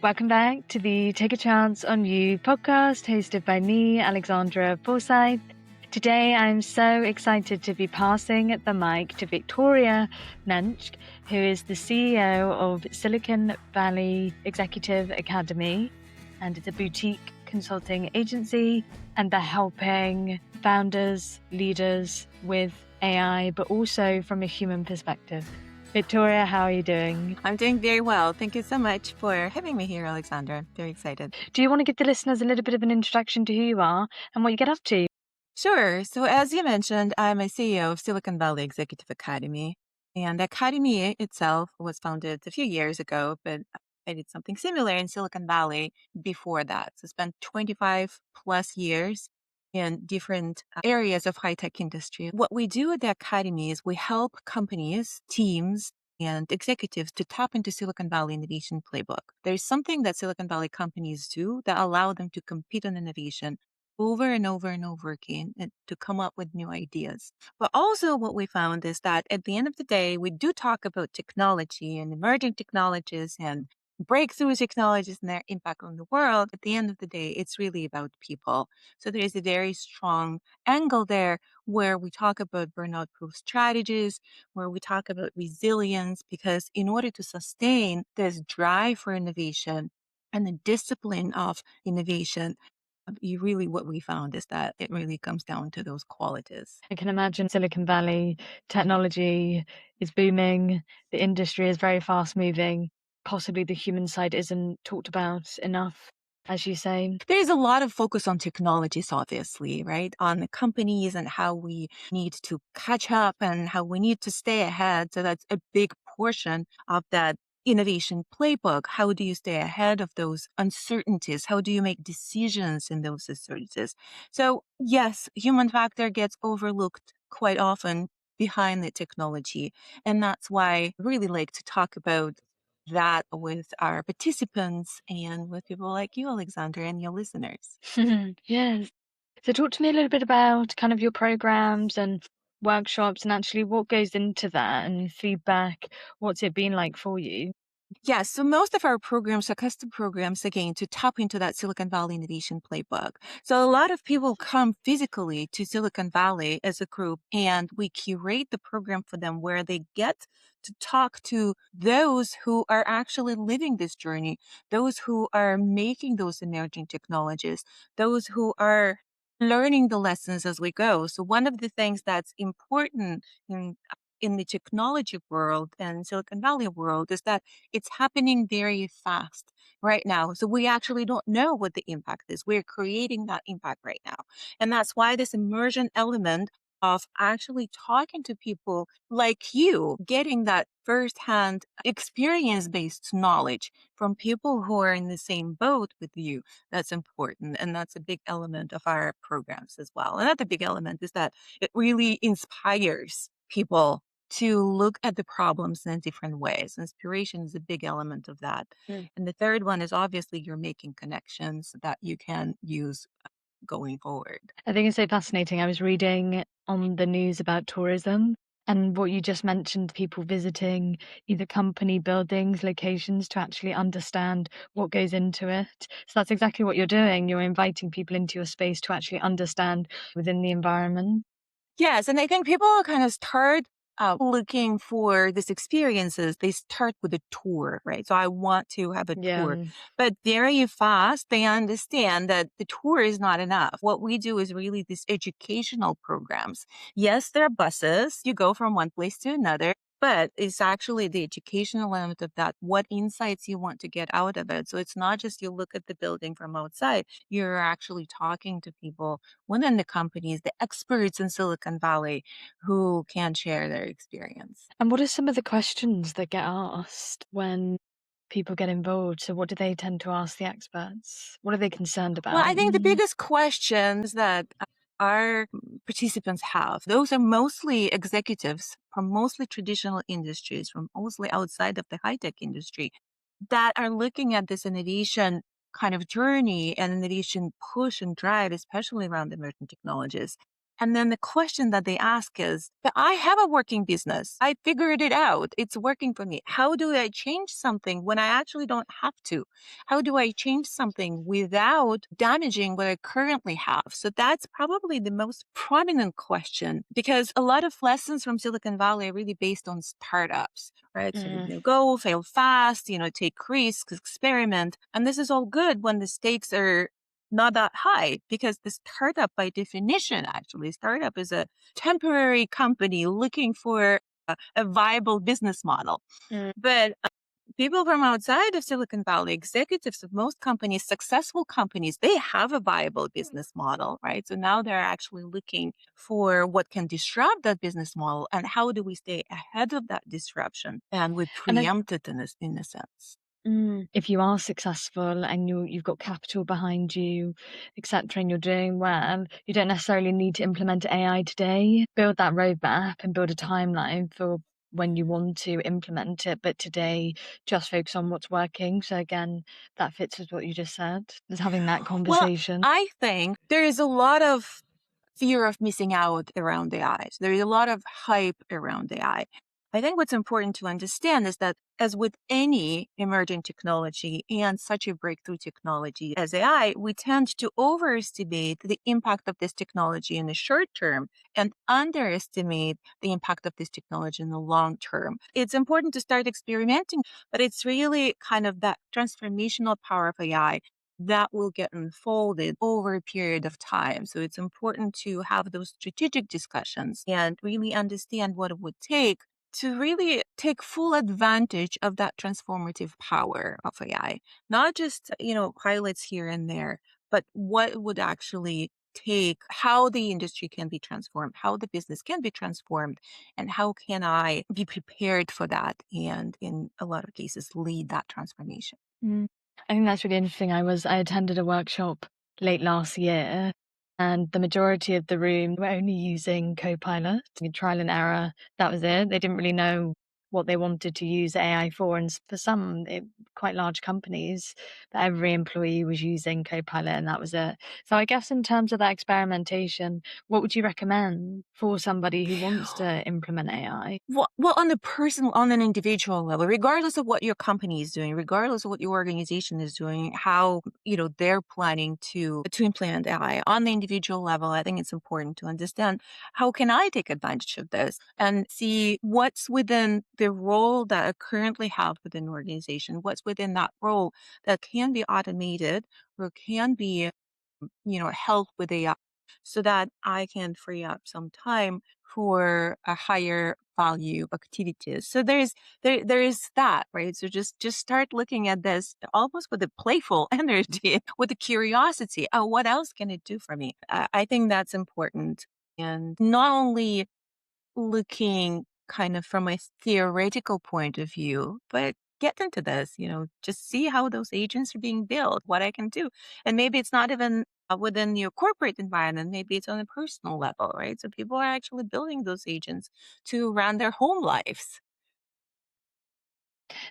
Welcome back to the Take a Chance on You podcast, hosted by me, Alexandra Forsyth. Today, I'm so excited to be passing the mic to Victoria Mensch, who is the CEO of Silicon Valley Executive Academy, and it's a boutique consulting agency, and they're helping founders, leaders with AI, but also from a human perspective. Victoria, how are you doing? I'm doing very well. Thank you so much for having me here, Alexandra. Very excited. Do you want to give the listeners a little bit of an introduction to who you are and what you get up to? Sure. So as you mentioned, I'm a CEO of Silicon Valley Executive Academy. And the academy itself was founded a few years ago, but I did something similar in Silicon Valley before that. So spent 25 plus years in different areas of high-tech industry. What we do at the academy is we help companies, teams, and executives to tap into Silicon Valley innovation playbook. There's something that Silicon Valley companies do that allow them to compete on innovation over and over and over again and to come up with new ideas. But also what we found is that at the end of the day, we do talk about technology and emerging technologies and breakthrough technologies and their impact on the world. At the end of the day, it's really about people. So there is a very strong angle there where we talk about burnout-proof strategies, where we talk about resilience, because in order to sustain this drive for innovation and the discipline of innovation, what we found is that it really comes down to those qualities. I can imagine Silicon Valley technology is booming, the industry is very fast moving. Possibly the human side isn't talked about enough, as you say. There's a lot of focus on technologies, obviously, right? On the companies and how we need to catch up and how we need to stay ahead. So that's a big portion of that innovation playbook. How do you stay ahead of those uncertainties? How do you make decisions in those uncertainties? So yes, human factor gets overlooked quite often behind the technology. And that's why I really like to talk about that with our participants and with people like you, Alexandra, and your listeners. Yes. So talk to me a little bit about kind of your programs and workshops and actually what goes into that and feedback. What's it been like for you? Yes, so most of our programs are custom programs, again, to tap into that Silicon Valley innovation playbook. So a lot of people come physically to Silicon Valley as a group, and we curate the program for them where they get to talk to those who are actually living this journey, those who are making those emerging technologies, those who are learning the lessons as we go. So one of the things that's important in the technology world and Silicon Valley world is that it's happening very fast right now. So we actually don't know what the impact is. We're creating that impact right now. And that's why this immersion element of actually talking to people like you, getting that firsthand experience based knowledge from people who are in the same boat with you, that's important. And that's a big element of our programs as well. Another big element is that it really inspires people to look at the problems in different ways. Inspiration is a big element of that. Mm. And the third one is obviously you're making connections that you can use going forward. I think it's so fascinating. I was reading on the news about tourism and what you just mentioned, people visiting either company buildings, locations to actually understand what goes into it. So that's exactly what you're doing. You're inviting people into your space to actually understand within the environment. Yes, and I think people kind of start looking for these experiences. They start with a tour, right? So I want to have a tour. Yeah. But very fast, they understand that the tour is not enough. What we do is really these educational programs. Yes, there are buses. You go from one place to another. But it's actually the educational element of that, what insights you want to get out of it. So it's not just you look at the building from outside, you're actually talking to people within the companies, the experts in Silicon Valley who can share their experience. And what are some of the questions that get asked when people get involved? So what do they tend to ask the experts? What are they concerned Well, about? I think the biggest questions that our participants have, those are mostly executives from mostly traditional industries, from mostly outside of the high tech industry that are looking at this innovation kind of journey and innovation push and drive, especially around emerging technologies. And then the question that they ask is, but I have a working business. I figured it out. It's working for me. How do I change something when I actually don't have to? How do I change something without damaging what I currently have? So that's probably the most prominent question, because a lot of lessons from Silicon Valley are really based on startups, right? So, Mm. go, fail fast, take risks, experiment. And this is all good when the stakes are not that high, because the startup, by definition, actually, startup is a temporary company looking for a viable business model. Mm. But people from outside of Silicon Valley, executives of most companies, successful companies, they have a viable business model, right? So now they're actually looking for what can disrupt that business model, and how do we stay ahead of that disruption? And we And I, preempt it in a sense. if you are successful and you've got capital behind you, etc., and you're doing well, you don't necessarily need to implement AI today. Build that roadmap and build a timeline for when you want to implement it. But today, just focus on what's working. So again, that fits with what you just said. Is having that Well, conversation. I think there is a lot of fear of missing out around AI. So there is a lot of hype around AI. I think what's important to understand is that, as with any emerging technology and such a breakthrough technology as AI, we tend to overestimate the impact of this technology in the short term and underestimate the impact of this technology in the long term. It's important to start experimenting, but it's really kind of that transformational power of AI that will get unfolded over a period of time. So it's important to have those strategic discussions and really understand what it would take to really take full advantage of that transformative power of AI. Not just, highlights here and there, but what it would actually take, how the industry can be transformed, how the business can be transformed, and how can I be prepared for that, and in a lot of cases lead that transformation. Mm. I think that's really interesting. I attended a workshop late last year, and the majority of the room were only using Copilot, trial and error. That was it. They didn't really know what they wanted to use AI for, and for some quite large companies, every employee was using Copilot, and that was it. So I guess in terms of that experimentation, what would you recommend for somebody who wants to implement AI? Well, on the personal, on an individual level, regardless of what your company is doing, regardless of what your organization is doing, how they're planning to implement AI on the individual level, I think it's important to understand, how can I take advantage of this and see what's within the role that I currently have within an organization, what's within that role that can be automated or can be help with AI, so that I can free up some time for a higher value activities. So there is that, right? So just start looking at this almost with a playful energy, with a curiosity. Oh, what else can it do for me? I think that's important. And not only looking kind of from a theoretical point of view, but get into this, just see how those agents are being built, what I can do. And maybe it's not even within your corporate environment, maybe it's on a personal level, right? So people are actually building those agents to run their home lives.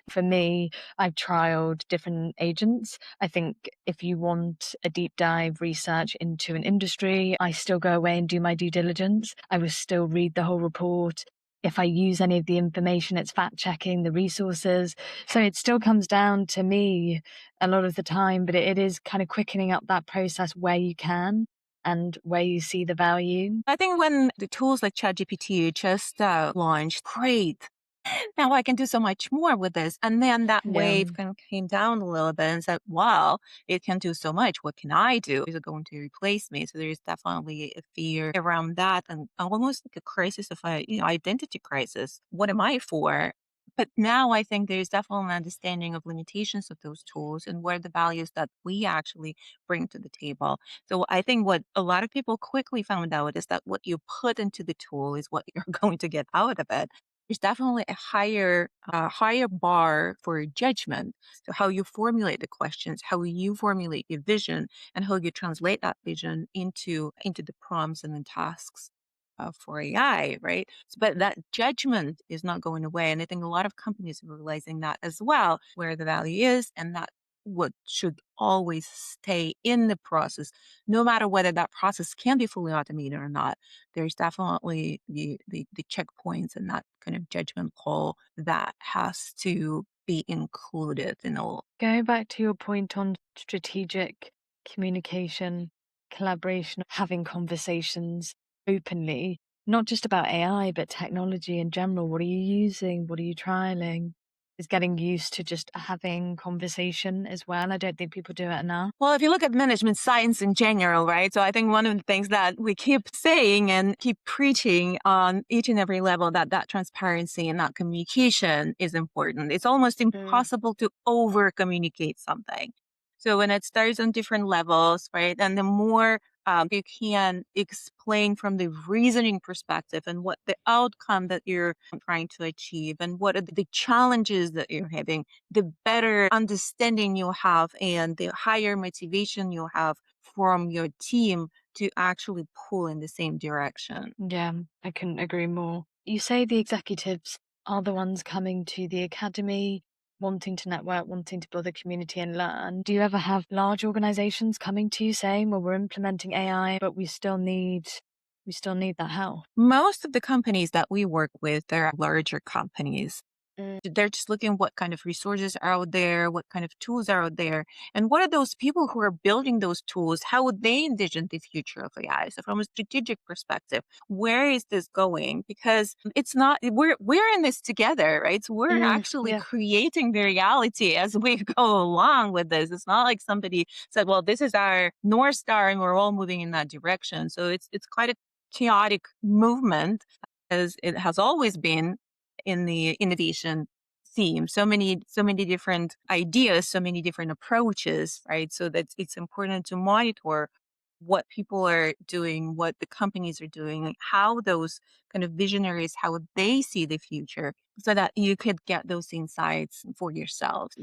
For me, I've trialed different agents. I think if you want a deep dive research into an industry, I still go away and do my due diligence. I will still read the whole report. If I use any of the information, it's fact checking the resources. So it still comes down to me a lot of the time, but it is kind of quickening up that process where you can and where you see the value. I think when the tools like ChatGPT just launched, great. Now I can do so much more with this. And then that Yeah. wave kind of came down a little bit and said, wow, it can do so much. What can I do? Is it going to replace me? So there's definitely a fear around that, and almost like a crisis of identity crisis. What am I for? But now I think there's definitely an understanding of limitations of those tools and where the values that we actually bring to the table. So I think what a lot of people quickly found out is that what you put into the tool is what you're going to get out of it. There's definitely a higher bar for judgment. So how you formulate the questions, how you formulate your vision, and how you translate that vision into the prompts and the tasks for AI, right? But that judgment is not going away, and I think a lot of companies are realizing that as well, where the value is, and that what should always stay in the process, no matter whether that process can be fully automated or not. There's definitely the checkpoints and that kind of judgment call that has to be included in all. Going back to your point on strategic communication, collaboration, having conversations openly, not just about AI, but technology in general. What are you using? What are you trialing? Is getting used to just having conversation as well. I don't think people do it enough. Well, if you look at management science in general, right? So I think one of the things that we keep saying and keep preaching on each and every level, that transparency and that communication is important. It's almost Mm. impossible to over communicate something. So when it starts on different levels, right? And the more you can explain from the reasoning perspective and what the outcome that you're trying to achieve and what are the challenges that you're having, the better understanding you'll have and the higher motivation you'll have from your team to actually pull in the same direction. Yeah, I couldn't agree more. You say the executives are the ones coming to the academy, wanting to network, wanting to build a community and learn. Do you ever have large organizations coming to you saying, well, we're implementing AI, but we still need that help? Most of the companies that we work with, they're larger companies. Mm. They're just looking what kind of resources are out there, what kind of tools are out there, and what are those people who are building those tools? How would they envision the future of AI? So, from a strategic perspective, where is this going? Because it's not we're in this together, right? So we're actually Yeah. creating the reality as we go along with this. It's not like somebody said, "Well, this is our north star, and we're all moving in that direction." So it's quite a chaotic movement, as it has always been in the innovation theme. So many different ideas, so many different approaches, right? So that it's important to monitor what people are doing, what the companies are doing, like how those kind of visionaries, how they see the future, so that you could get those insights for yourself.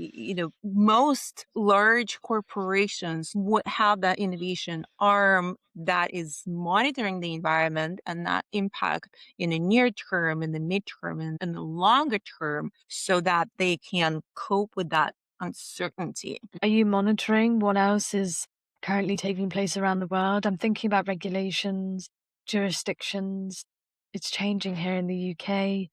Most large corporations would have that innovation arm that is monitoring the environment and that impact in the near term, in the midterm, and the longer term, so that they can cope with that uncertainty. Are you monitoring what else is currently taking place around the world? I'm thinking about regulations, jurisdictions. It's changing here in the UK,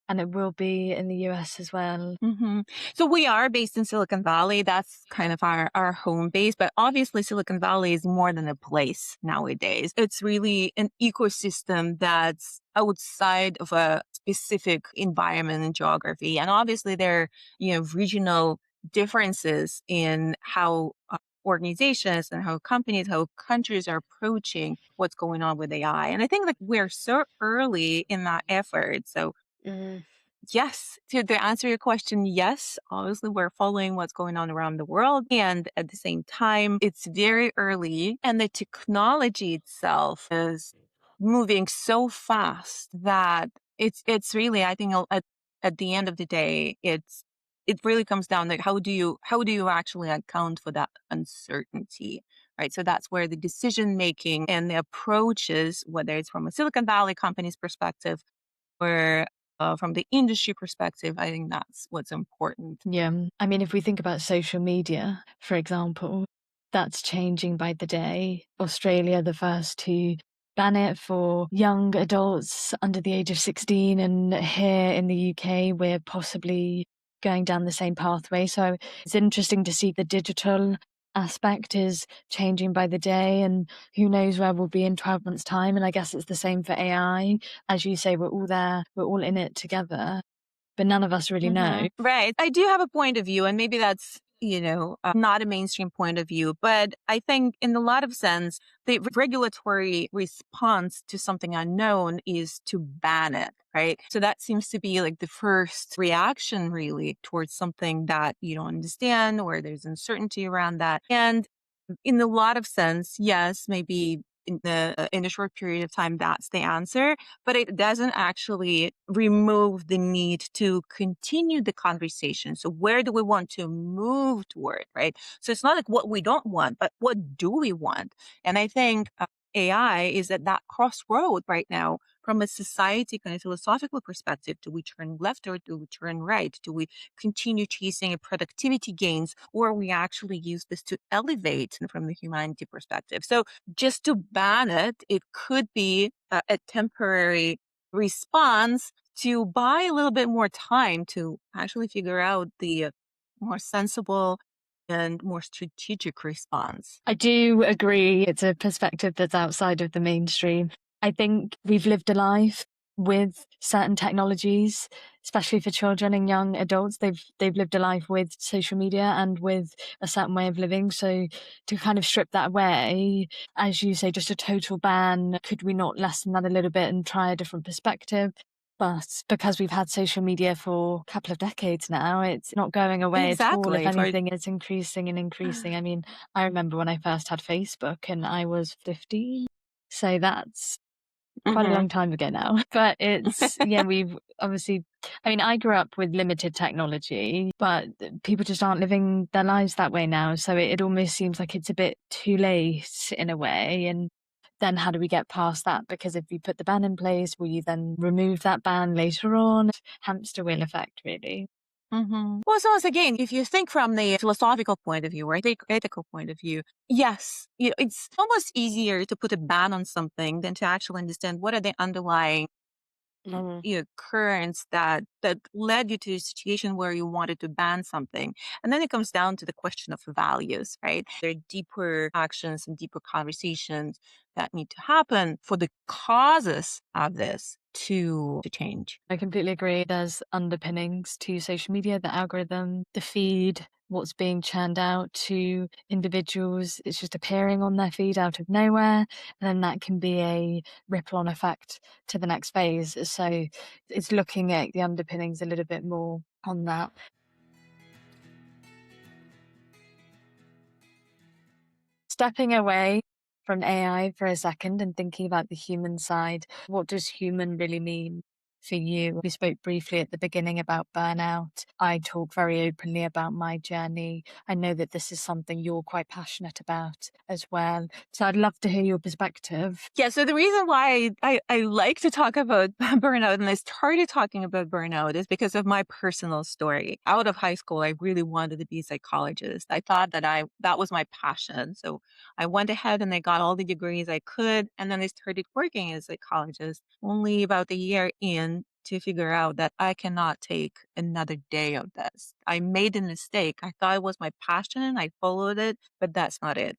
and it will be in the US as well. hmm So we are based in Silicon Valley. That's kind of our home base. But obviously, Silicon Valley is more than a place nowadays. It's really an ecosystem that's outside of a specific environment and geography. And obviously, there are regional differences in how organizations and how companies, how countries are approaching what's going on with AI. And I think that we're so early in that effort. So Mm. yes, to answer your question, yes. Obviously, we're following what's going on around the world. And at the same time, it's very early. And the technology itself is moving so fast that it's really, I think, at the end of the day, it really comes down to how do you actually account for that uncertainty, right? So that's where the decision making and the approaches, whether it's from a Silicon Valley company's perspective or from the industry perspective, I think that's what's important. Yeah. I mean, if we think about social media, for example, that's changing by the day. Australia, the first to ban it for young adults under the age of 16. And here in the UK, we're possibly going down the same pathway. So it's interesting to see the digital aspect is changing by the day. And who knows where we'll be in 12 months' time. And I guess it's the same for AI. As you say, we're all there, we're all in it together, but none of us really know. Right. I do have a point of view, and maybe that's, not a mainstream point of view. But I think in a lot of sense, the regulatory response to something unknown is to ban it, right? So that seems to be like the first reaction really towards something that you don't understand or there's uncertainty around that. And in a lot of sense, yes, maybe in a short period of time, that's the answer, but it doesn't actually remove the need to continue the conversation. So where do we want to move toward, right? So it's not like what we don't want, but what do we want? And I think AI is at that crossroad right now from a society kind of philosophical perspective. Do we turn left or do we turn right? Do we continue chasing a productivity gains or we actually use this to elevate from the humanity perspective? So just to ban it, it could be a temporary response to buy a little bit more time to actually figure out the more sensible and more strategic response. I do agree it's a perspective that's outside of the mainstream. I think we've lived a life with certain technologies, especially for children and young adults. They've lived a life with social media and with a certain way of living. So to kind of strip that away, as you say, just a total ban, could we not lessen that a little bit and try a different perspective? But because we've had social media for a couple of decades now, it's not going away at all. If Exactly. For anything, it's increasing and increasing. I mean, I remember when I first had Facebook and I was 15. So that's quite a Mhm. long time ago now. But it's, yeah, we've obviously, I mean, I grew up with limited technology, but people just aren't living their lives that way now. So it almost seems like it's a bit too late in a way. And then how do we get past that? Because if you put the ban in place, will you then remove that ban later on? Hamster wheel effect, really. Well, so once again, if you think from the philosophical point of view or the ethical point of view, yes, it's almost easier to put a ban on something than to actually understand what are the underlying Mhm. currents that led you to a situation where you wanted to ban something. And then it comes down to the question of values, right? There are deeper actions and deeper conversations that need to happen for the causes of this to change. I completely agree. There's underpinnings to social media, the algorithm, the feed, what's being churned out to individuals. It's just appearing on their feed out of nowhere. And then that can be a ripple on effect to the next phase. So it's looking at the underpinnings a little bit more on that. Stepping away from AI for a second and thinking about the human side, what does human really mean for you? We spoke briefly at the beginning about burnout. I talk very openly about my journey. I know that this is something you're quite passionate about as well. So I'd love to hear your perspective. Yeah, so the reason why I like to talk about burnout and I started talking about burnout is because of my personal story. Out of high school, I really wanted to be a psychologist. I thought that was my passion. So I went ahead and I got all the degrees I could, and then I started working as a psychologist only about a year in to figure out that I cannot take another day of this. I made a mistake. I thought it was my passion. I followed it, but that's not it.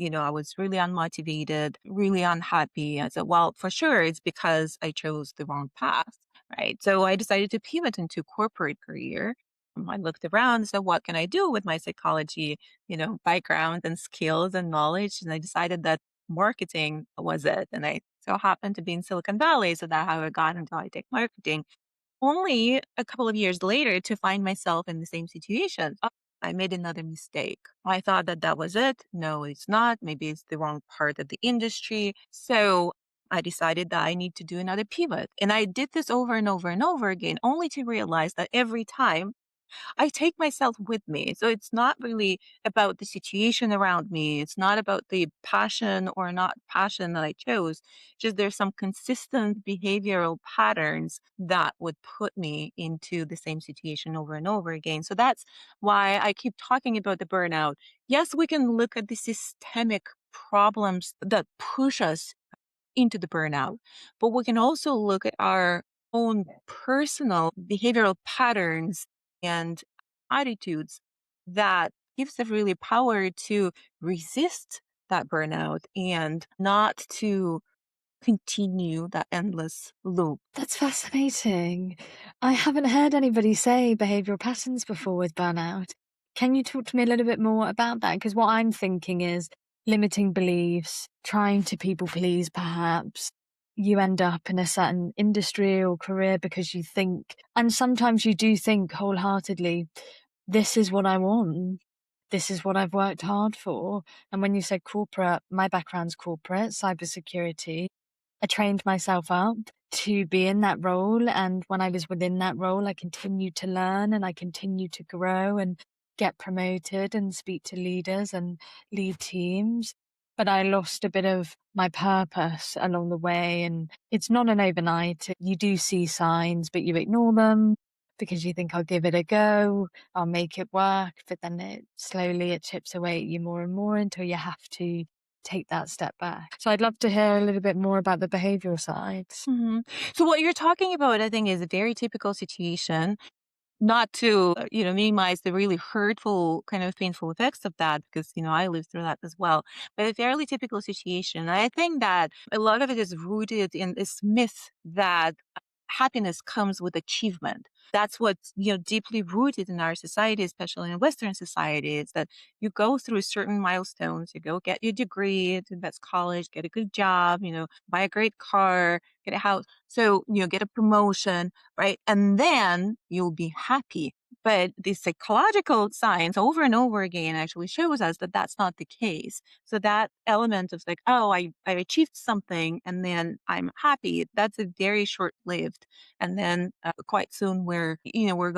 I was really unmotivated, really unhappy. I said, well, for sure, it's because I chose the wrong path, right? So I decided to pivot into corporate career. I looked around and said, what can I do with my psychology, background and skills and knowledge? And I decided that marketing was it. And I so happened to be in Silicon Valley. So that's how I got into high tech marketing only a couple of years later to find myself in the same situation. Oh, I made another mistake. I thought that that was it. No, it's not. Maybe it's the wrong part of the industry. So I decided that I need to do another pivot. And I did this over and over and over again, only to realize that every time I take myself with me. So it's not really about the situation around me. It's not about the passion or not passion that I chose. Just there's some consistent behavioral patterns that would put me into the same situation over and over again. So that's why I keep talking about the burnout. Yes, we can look at the systemic problems that push us into the burnout. But we can also look at our own personal behavioral patterns and attitudes that gives us really power to resist that burnout and not to continue that endless loop. That's fascinating. I haven't heard anybody say behavioral patterns before with burnout. Can you talk to me a little bit more about that? Because what I'm thinking is limiting beliefs, trying to people please, perhaps. You end up in a certain industry or career because you think, and sometimes you do think wholeheartedly, this is what I want. This is what I've worked hard for. And when you said corporate, my background's corporate, cybersecurity. I trained myself up to be in that role. And when I was within that role, I continued to learn and I continued to grow and get promoted and speak to leaders and lead teams. but I lost a bit of my purpose along the way. And it's not an overnight. You do see signs, but you ignore them because you think I'll give it a go, I'll make it work. But then it chips away at you more and more until you have to take that step back. So I'd love to hear a little bit more about the behavioral side. Mhm. So what you're talking about, I think, is a very typical situation. Not to, minimize the really hurtful, kind of painful effects of that, because, I lived through that as well. But a fairly typical situation. I think that a lot of it is rooted in this myth that happiness comes with achievement. That's what's, deeply rooted in our society, especially in Western society, is that you go through certain milestones. You go get your degree, that's college, get a good job, buy a great car, get a house. So, get a promotion, right? And then you'll be happy. But the psychological science over and over again actually shows us that that's not the case. So that element of like, oh, I achieved something and then I'm happy, that's a very short lived. And then quite soon we're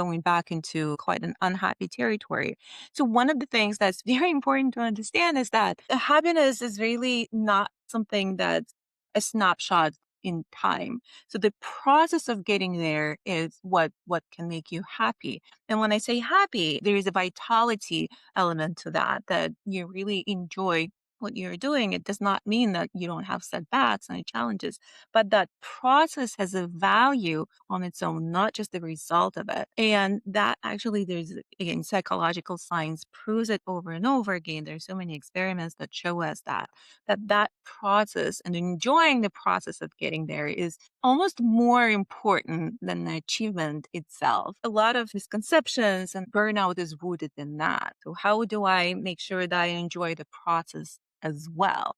going back into quite an unhappy territory. So one of the things that's very important to understand is that happiness is really not something that's a snapshot in time. So the process of getting there is what can make you happy. And when I say happy, there is a vitality element to that you really enjoy what you're doing. It does not mean that you don't have setbacks and challenges, but that process has a value on its own, not just the result of it. And that actually, there's, again, psychological science proves it over and over again. There's so many experiments that show us that process and enjoying the process of getting there is almost more important than the achievement itself. A lot of misconceptions and burnout is rooted in that. So how do I make sure that I enjoy the process as well,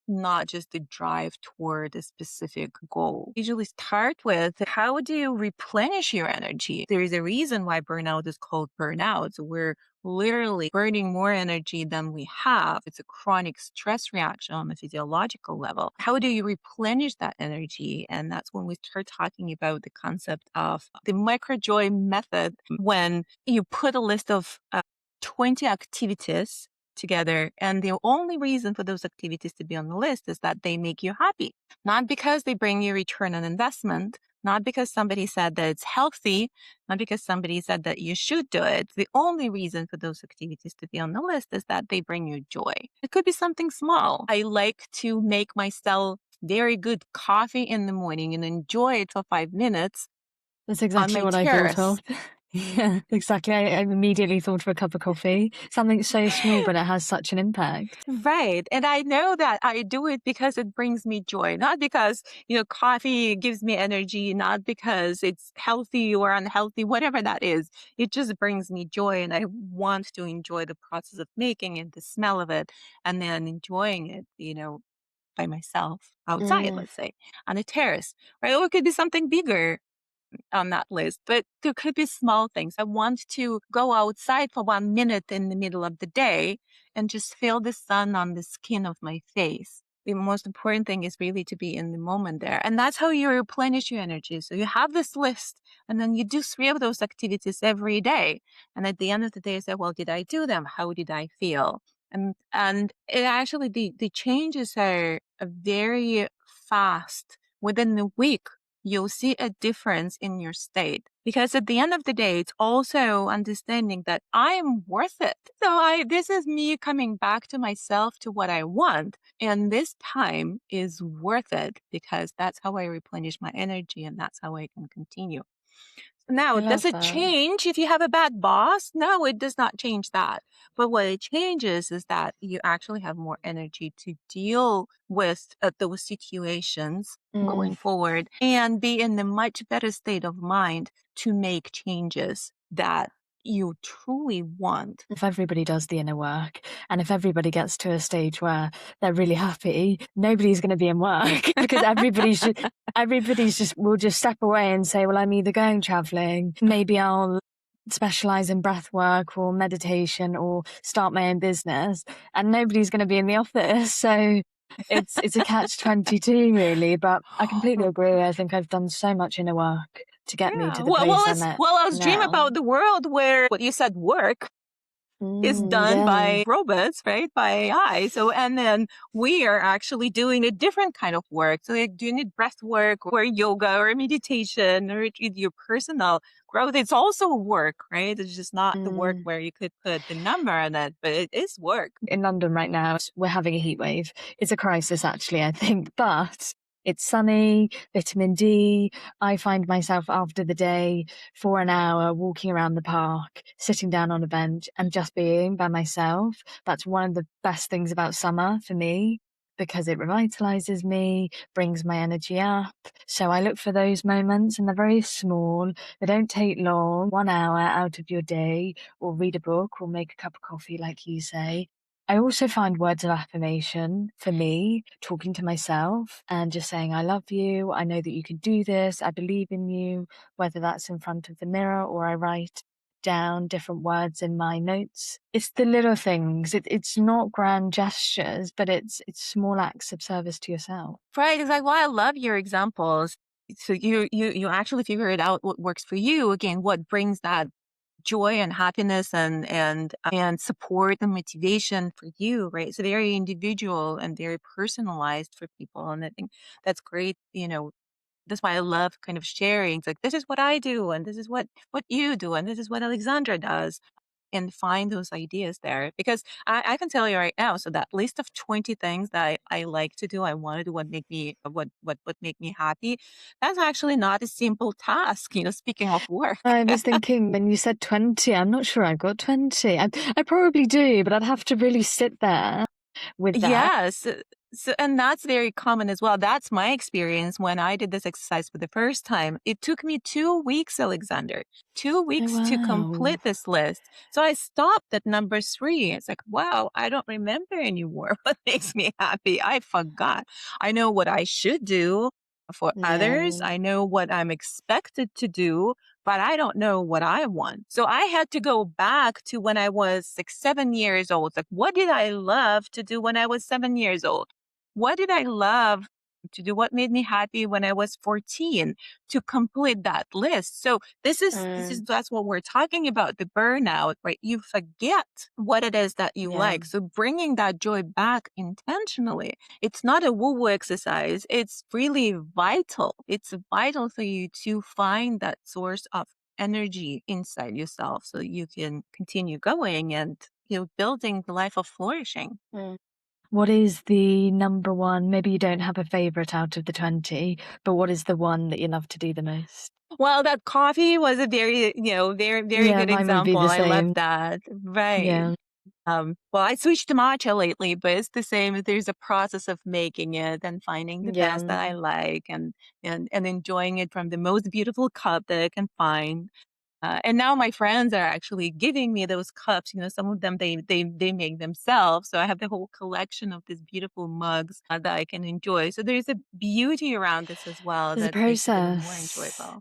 not just the drive toward a specific goal? Usually start with, how do you replenish your energy? There is a reason why burnout is called burnout. So we're literally burning more energy than we have. It's a chronic stress reaction on the physiological level. How do you replenish that energy? And that's when we start talking about the concept of the microjoy method, when you put a list of 20 activities together, and the only reason for those activities to be on the list is that they make you happy, not because they bring you return on investment, not because somebody said that it's healthy, not because somebody said that you should do it. The only reason for those activities to be on the list is that they bring you joy. It could be something small. I like to make myself very good coffee in the morning and enjoy it for 5 minutes That's on exactly my what I thought terrace. of. Yeah, exactly. I immediately thought of a cup of coffee, something so small, but it has such an impact. Right. And I know that I do it because it brings me joy, not because, coffee gives me energy, not because it's healthy or unhealthy, whatever that is. It just brings me joy. And I want to enjoy the process of making it, the smell of it, and then enjoying it, by myself outside, Mm. let's say, on a terrace, right? Or it could be something bigger on that list, but there could be small things. I want to go outside for 1 minute in the middle of the day and just feel the sun on the skin of my face. The most important thing is really to be in the moment there. And that's how you replenish your energy. So you have this list and then you do 3 of those activities every day. And at the end of the day, you say, well, did I do them? How did I feel? And it actually, the changes are very fast. Within a week, you'll see a difference in your state. Because at the end of the day, it's also understanding that I am worth it. So this is me coming back to myself, to what I want. And this time is worth it because that's how I replenish my energy and that's how I can continue. I Now, does love it that. change if you have a bad boss? No, it does not change that. But what it changes is that you actually have more energy to deal with those situations Mm. going forward and be in a much better state of mind to make changes that you truly want. If everybody does the inner work and if everybody gets to a stage where they're really happy, nobody's going to be in work because everybody's just will just step away and say, well, I'm either going traveling, maybe I'll specialize in breath work or meditation or start my own business, and nobody's going to be in the office. So it's a catch-22 really, but I completely agree. I think I've done so much inner work to get me Yeah. to the Well, place I'm at let's dream now. about the world where what you said work is done Yeah. by robots, right? By AI. So, and then we are actually doing a different kind of work. So, like doing it breath work or yoga or meditation or your personal growth. It's also work, right? It's just not the work Mm. where you could put the number on it, but it is work. In London right now, we're having a heat wave. It's a crisis, actually, I think, but it's sunny, vitamin D. I find myself after the day for an hour walking around the park, sitting down on a bench and just being by myself. That's one of the best things about summer for me because it revitalizes me, brings my energy up. So I look for those moments and they're very small. They don't take long, 1 hour out of your day, or read a book or make a cup of coffee, like you say. I also find words of affirmation for me, talking to myself and just saying, I love you. I know that you can do this. I believe in you, whether that's in front of the mirror or I write down different words in my notes. It's the little things. It's not grand gestures, but it's small acts of service to yourself. Right. It's like, well, I love your examples. So you actually figure it out what works for you. Again, what brings that joy and happiness and support and motivation for you, right? It's very individual and very personalized for people. And I think that's great. That's why I love kind of sharing. It's like, this is what I do, and this is what you do, and this is what Alexandra does, and find those ideas there. Because I can tell you right now, so that list of 20 things that I like to do, I want to do, what make me happy. That's actually not a simple task. Speaking of work. I was thinking when you said 20, I'm not sure I've got 20. I probably do, but I'd have to really sit there with that. Yes. And that's very common as well. That's my experience when I did this exercise for the first time. It took me 2 weeks, Alexander, two Oh, weeks to wow. complete this list. So I stopped at number 3. It's like, wow, I don't remember anymore what makes me happy. I forgot. I know what I should do for others. Yeah. I know what I'm expected to do, but I don't know what I want. So I had to go back to when I was like 7 years old. Like, what did I love to do when I was 7 years old? What did I love to do? What made me happy when I was 14 to complete that list? So this is Mm, that's what we're talking about, the burnout, right? You forget what it is that you yeah. like. So bringing that joy back intentionally, it's not a woo-woo exercise. It's really vital. It's vital for you to find that source of energy inside yourself so you can continue going and building the life of flourishing. Mm. What is the number one? Maybe you don't have a favorite out of the 20, but what is the one that you love to do the most? Well, that coffee was a very, very, very Yeah, good mine would be example. the I love same. that. Right. Yeah. Well, I switched to matcha lately, but it's the same. There's a process of making it and finding the best Yeah. that I like and enjoying it from the most beautiful cup that I can find. And now my friends are actually giving me those cups. Some of them they make themselves. So I have the whole collection of these beautiful mugs that I can enjoy. So there's a beauty around this as well There's a that makes it even more process. enjoyable.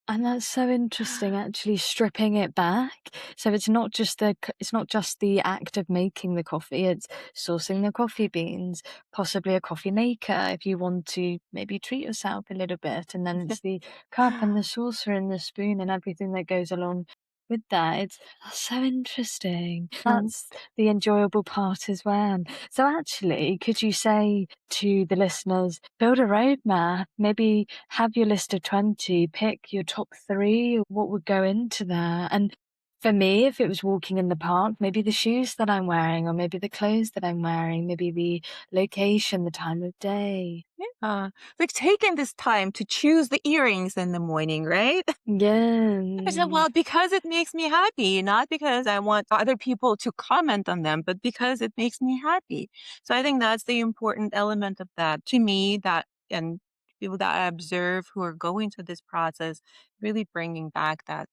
And that's so interesting, actually stripping it back. So it's not just the act of making the coffee, it's sourcing the coffee beans, possibly a coffee maker if you want to maybe treat yourself a little bit. And then it's the cup and the saucer and the spoon and everything that goes along with that. That's so interesting. That's the enjoyable part as well. So actually, could you say to the listeners, build a roadmap, maybe have your list of 20, pick your top 3, what would go into there? And for me, if it was walking in the park, maybe the shoes that I'm wearing, or maybe the clothes that I'm wearing, maybe the location, the time of day. Yeah. Like taking this time to choose the earrings in the morning, right? I said, Yeah. well, because it makes me happy, not because I want other people to comment on them, but because it makes me happy. So I think that's the important element of that to me, that and people that I observe who are going through this process, really bringing back that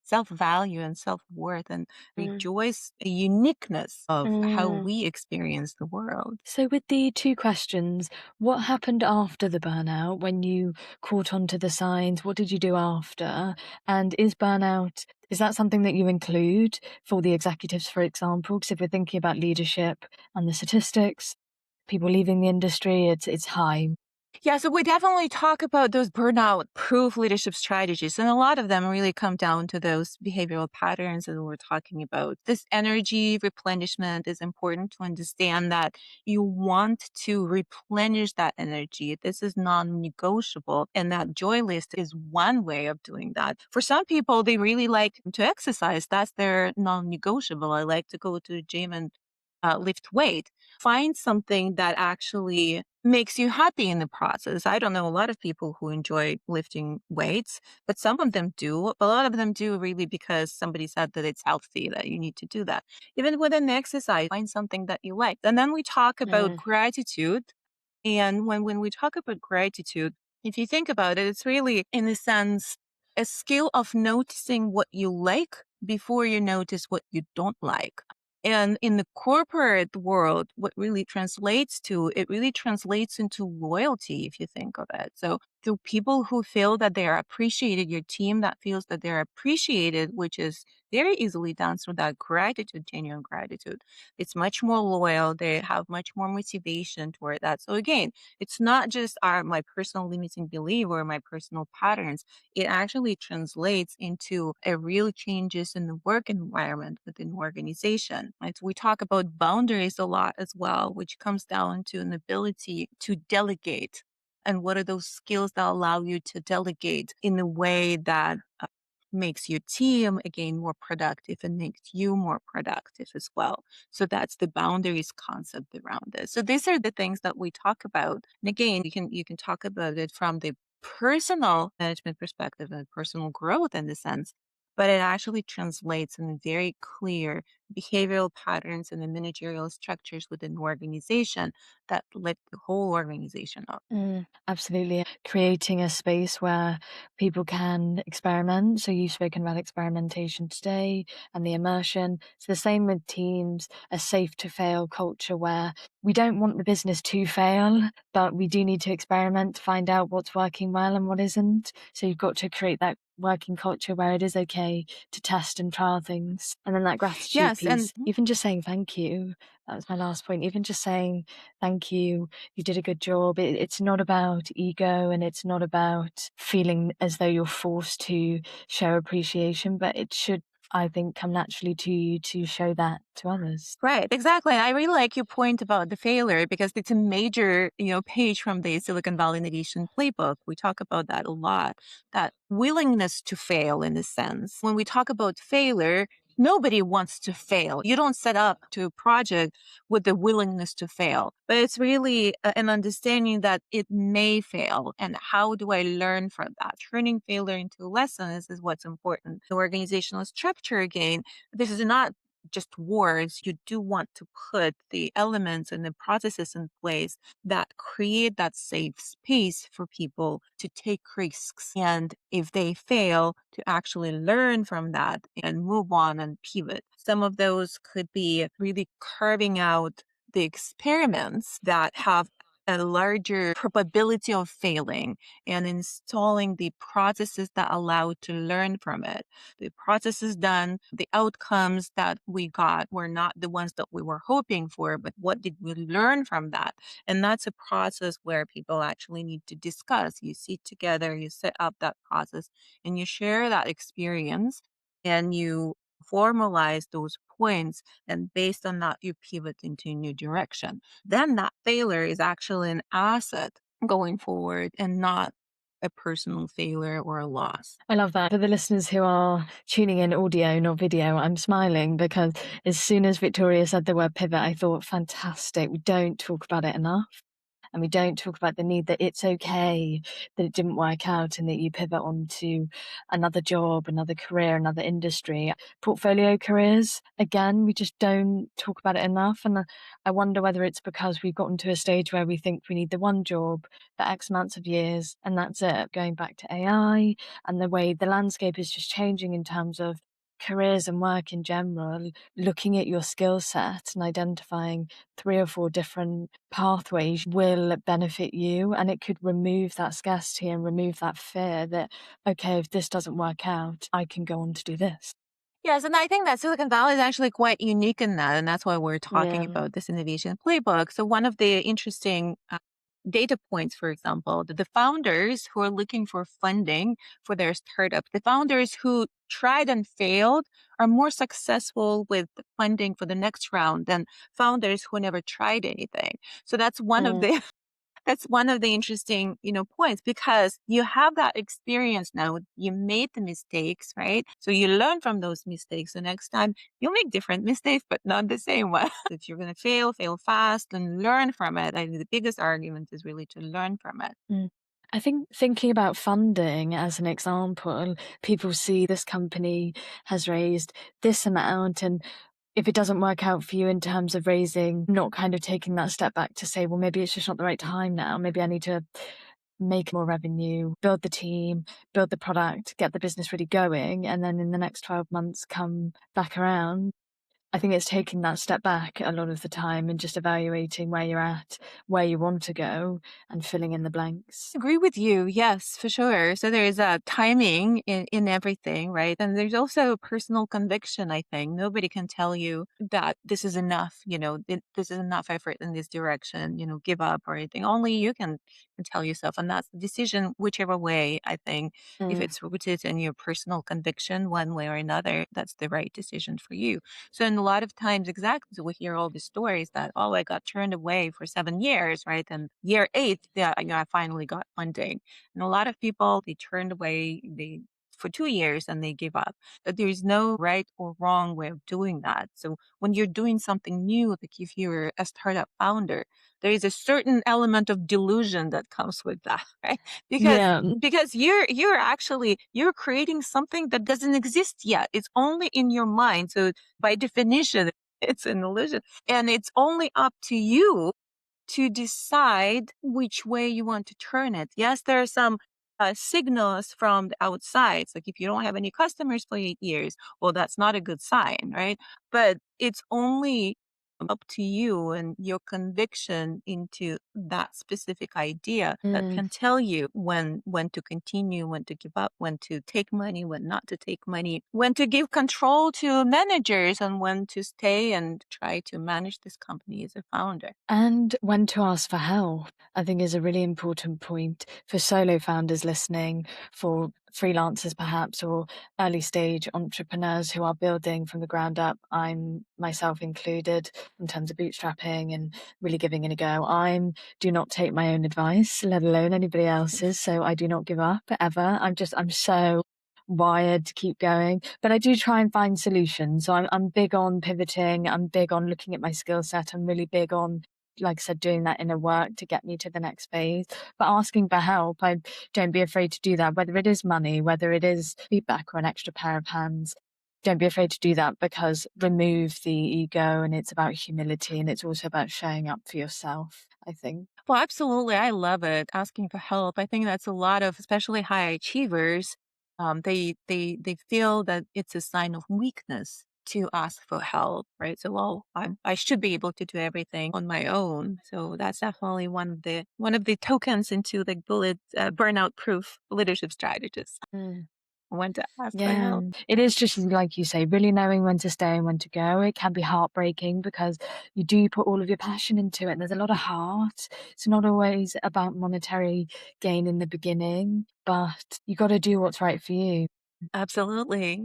self-value and self-worth and Mm. rejoice the uniqueness of how Mm. we experience the world. So, with the 2 questions, what happened after the burnout when you caught on to the signs? What did you do after? And is that something that you include for the executives, for example? Because if we're thinking about leadership and the statistics, people leaving the industry, it's high. Yeah, so we definitely talk about those burnout-proof leadership strategies, and a lot of them really come down to those behavioral patterns that we're talking about. This energy replenishment is important to understand that you want to replenish that energy. This is non-negotiable, and that joy list is one way of doing that. For some people, they really like to exercise. That's their non-negotiable. I like to go to the gym and lift weight. Find something that actually makes you happy in the process. I don't know a lot of people who enjoy lifting weights, but some of them do. But a lot of them do really because somebody said that it's healthy, that you need to do that. Even with an exercise, find something that you like. And then we talk about Mm. gratitude. And when we talk about gratitude, if you think about it, it's really, in a sense, a skill of noticing what you like before you notice what you don't like. And in the corporate world, what really translates to, it really translates into loyalty, if you think of it. So to people who feel that they are appreciated, your team that feels that they're appreciated, which is very easily done through that gratitude, genuine gratitude. It's much more loyal. They have much more motivation toward that. So again, it's not just my personal limiting belief or my personal patterns. It actually translates into a real changes in the work environment within the organization. Right? So we talk about boundaries a lot as well, which comes down to an ability to delegate. And what are those skills that allow you to delegate in a way that makes your team again more productive and makes you more productive as well. So that's the boundaries concept around this. So these are the things that we talk about. And again, you can talk about it from the personal management perspective and personal growth in the sense, but it actually translates in very clear behavioral patterns and the managerial structures within the organization that lift the whole organization up. Absolutely. Creating a space where people can experiment. So you've spoken about experimentation today and the immersion. It's the same with teams, a safe to fail culture where we don't want the business to fail, but we do need to experiment to find out what's working well and what isn't. So you've got to create that working culture where it is okay to test and trial things. And then that gratitude Yes, and piece, even just saying thank you. That was my last point. Even just saying thank you, you did a good job. It's not about ego and it's not about feeling as though you're forced to show appreciation, but it should, I think, come naturally to you to show that to others. right, exactly. I really like your point about the failure because it's a major, page from the Silicon Valley Innovation Playbook. We talk about that a lot, that willingness to fail in a sense. When we talk about failure, nobody wants to fail. You don't set up to a project with the willingness to fail, but it's really an understanding that it may fail and how do I learn from that? Turning failure into lessons is what's important. The organizational structure, again, this is not just words, you do want to put the elements and the processes in place that create that safe space for people to take risks. And if they fail, to actually learn from that and move on and pivot. Some of those could be really carving out the experiments that have a larger probability of failing and installing the processes that allow to learn from it. The process is done. The outcomes that we got were not the ones that we were hoping for, but what did we learn from that? And that's a process where people actually need to discuss. You sit together, you set up that process, and you share that experience and you formalize those points. And based on that, you pivot into a new direction. Then that failure is actually an asset going forward and not a personal failure or a loss. I love that. For the listeners who are tuning in audio, not video, I'm smiling because as soon as Victoria said the word pivot, I thought, fantastic. We don't talk about it enough. And we don't talk about the need that it's okay that it didn't work out and that you pivot onto another job, another career, another industry. Portfolio careers, again, we just don't talk about it enough. And I wonder whether it's because we've gotten to a stage where we think we need the one job for X amounts of years and that's it. Going back to AI and the way the landscape is just changing in terms of careers and work in general, looking at your skill set and identifying 3 or 4 different pathways will benefit you, and it could remove that scarcity and remove that fear that, okay, if this doesn't work out, I can go on to do this. Yes, and I think that Silicon Valley is actually quite unique in that, and that's why we're talking Yeah. about this innovation playbook. So one of the interesting data points, for example, that the founders who are looking for funding for their startup, the founders who tried and failed are more successful with the funding for the next round than founders who never tried anything. So that's one of Mm. the that's one of the interesting, points, because you have that experience now. You made the mistakes, right? So you learn from those mistakes. The next time you'll make different mistakes, but not the same one. If you're going to fail fast and learn from it. I think the biggest argument is really to learn from it. Mm. I think thinking about funding as an example, people see this company has raised this amount, and if it doesn't work out for you in terms of raising, not kind of taking that step back to say, well, maybe it's just not the right time now. Maybe I need to make more revenue, build the team, build the product, get the business really going, and then in the next 12 months come back around. I think it's taking that step back a lot of the time and just evaluating where you're at, where you want to go, and filling in the blanks. Agree with you. Yes, for sure. So there's a timing in everything, right? And there's also personal conviction, I think. Nobody can tell you that this is enough, this is enough effort in this direction, give up or anything. Only you can tell yourself. And that's the decision, whichever way, I think. If Mm. it's rooted in your personal conviction, one way or another, that's the right decision for you. So, in a lot of times, exactly, so we hear all these stories that, oh, I got turned away for 7 years, right? And year eight, yeah, I finally got funding. And a lot of people, they turned away for 2 years and they give up. That there is no right or wrong way of doing that. So, when you're doing something new, like if you're a startup founder, there is a certain element of delusion that comes with that, right? Because Yeah. because you're creating something that doesn't exist yet. It's only in your mind. So by definition, it's an illusion. And it's only up to you to decide which way you want to turn it. Yes, there are some signals from the outside. It's like if you don't have any customers for 8 years, well, that's not a good sign, right? But it's only up to you and your conviction into that specific idea that Mm. can tell you when to continue, when to give up, when to take money, when not to take money, when to give control to managers, and when to stay and try to manage this company as a founder. And when to ask for help, I think is a really important point for solo founders listening, for freelancers perhaps, or early stage entrepreneurs who are building from the ground up. I'm myself included in terms of bootstrapping and really giving it a go. Do not take my own advice, let alone anybody else's. So I do not give up ever. I'm so wired to keep going, but I do try and find solutions. So I'm big on pivoting. I'm big on looking at my skill set. I'm really big on, like I said, doing that inner work to get me to the next phase. But asking for help, I don't be afraid to do that, whether it is money, whether it is feedback or an extra pair of hands. Don't be afraid to do that, because remove the ego, and it's about humility, and it's also about showing up for yourself, I think. Well, absolutely. I love it. Asking for help. I think that's a lot of, especially high achievers. They feel that it's a sign of weakness to ask for help, right? So, well, I should be able to do everything on my own. So that's definitely one of the tokens into the burnout-proof leadership strategies. Mm. When to ask for Yeah, help. it is just like you say, really knowing when to stay and when to go. It can be heartbreaking because you do put all of your passion into it. And there's a lot of heart. It's not always about monetary gain in the beginning, but you got to do what's right for you. Absolutely.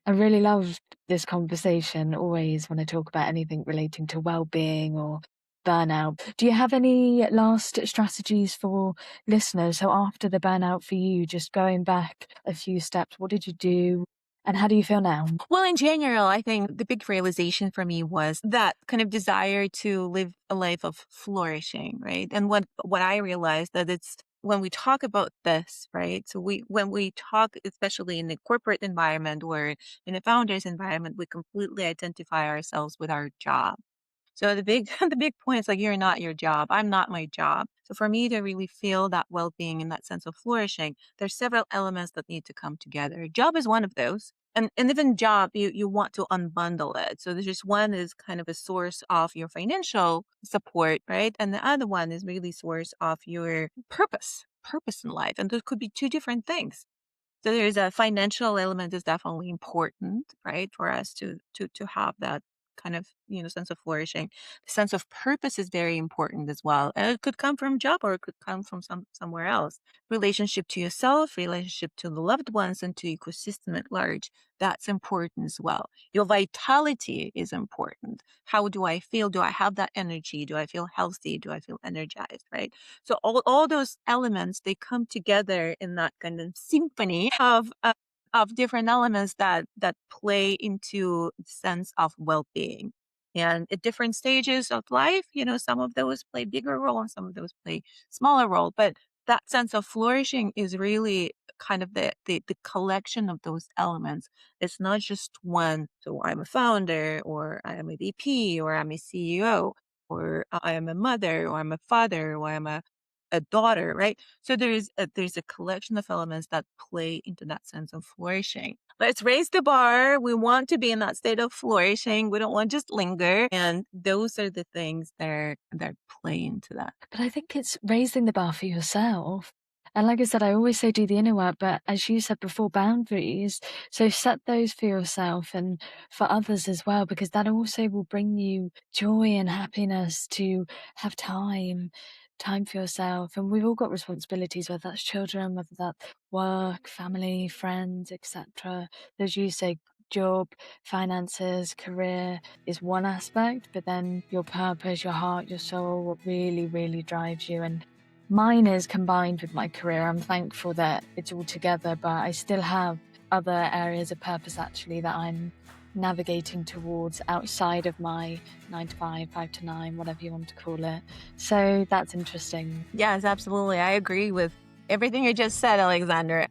I really loved this conversation. Always when I talk about anything relating to well-being or burnout. Do you have any last strategies for listeners? So after the burnout for you, just going back a few steps, what did you do and how do you feel now? Well, in general, I think the big realization for me was that kind of desire to live a life of flourishing, right? And what I realized that it's when we talk about this, right? So when we talk, especially in the corporate environment or in a founder's environment, we completely identify ourselves with our job. So the big the big point is like you're not your job. I'm not my job. So for me to really feel that well-being and that sense of flourishing, there's several elements that need to come together. Job is one of those. And even job, you want to unbundle it. So there's just one is kind of a source of your financial support, right? And the other one is really source of your purpose in life. And those could be two different things. So there's a financial element is definitely important, right? For us to have that kind of, sense of flourishing. The sense of purpose is very important as well. And it could come from job or it could come from somewhere else. Relationship to yourself, relationship to the loved ones and to ecosystem at large. That's important as well. Your vitality is important. How do I feel? Do I have that energy? Do I feel healthy? Do I feel energized? Right. So all those elements, they come together in that kind of symphony of different elements that play into the sense of well-being. And at different stages of life, some of those play bigger role and some of those play smaller role. But that sense of flourishing is really kind of the collection of those elements. It's not just one. So I'm a founder, or I am a VP, or I'm a CEO, or I am a mother, or I'm a father, or I'm a daughter, right? So there's a collection of elements that play into that sense of flourishing. Let's raise the bar. We want to be in that state of flourishing. We don't want to just linger. And those are the things that play into that. But I think it's raising the bar for yourself. And like I said, I always say do the inner work, but as you said before, boundaries. So set those for yourself and for others as well, because that also will bring you joy and happiness to have time for yourself. And we've all got responsibilities, whether that's children, whether that's work, family, friends, etc. As you say, job, finances, career is one aspect, but then your purpose, your heart, your soul, what really, really drives you. And mine is combined with my career. I'm thankful that it's all together, but I still have other areas of purpose actually that I'm navigating towards outside of my 9 to 5, 5 to 9, whatever you want to call it. So that's interesting. Yes, absolutely. I agree with everything you just said, Alexandra.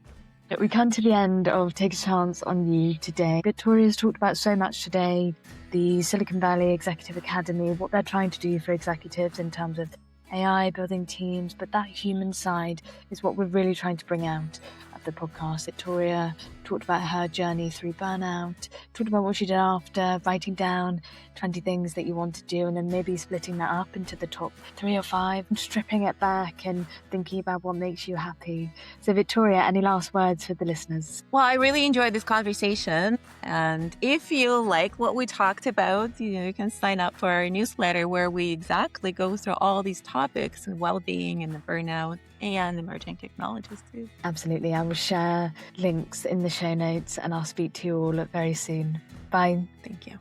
But we come to the end of Take a Chance on You today. Victoria's talked about so much today, the Silicon Valley Executive Academy, what they're trying to do for executives in terms of AI, building teams, but that human side is what we're really trying to bring out of the podcast. Victoria talked about her journey through burnout, talked about what she did after, writing down 20 things that you want to do and then maybe splitting that up into the top 3 or 5 and stripping it back and thinking about what makes you happy. So Victoria, any last words for the listeners? Well, I really enjoyed this conversation. And if you like what we talked about, you can sign up for our newsletter where we exactly go through all these topics and well-being and the burnout and emerging technologies too. Absolutely. I will share links in the show notes and I'll speak to you all very soon. Bye. Thank you.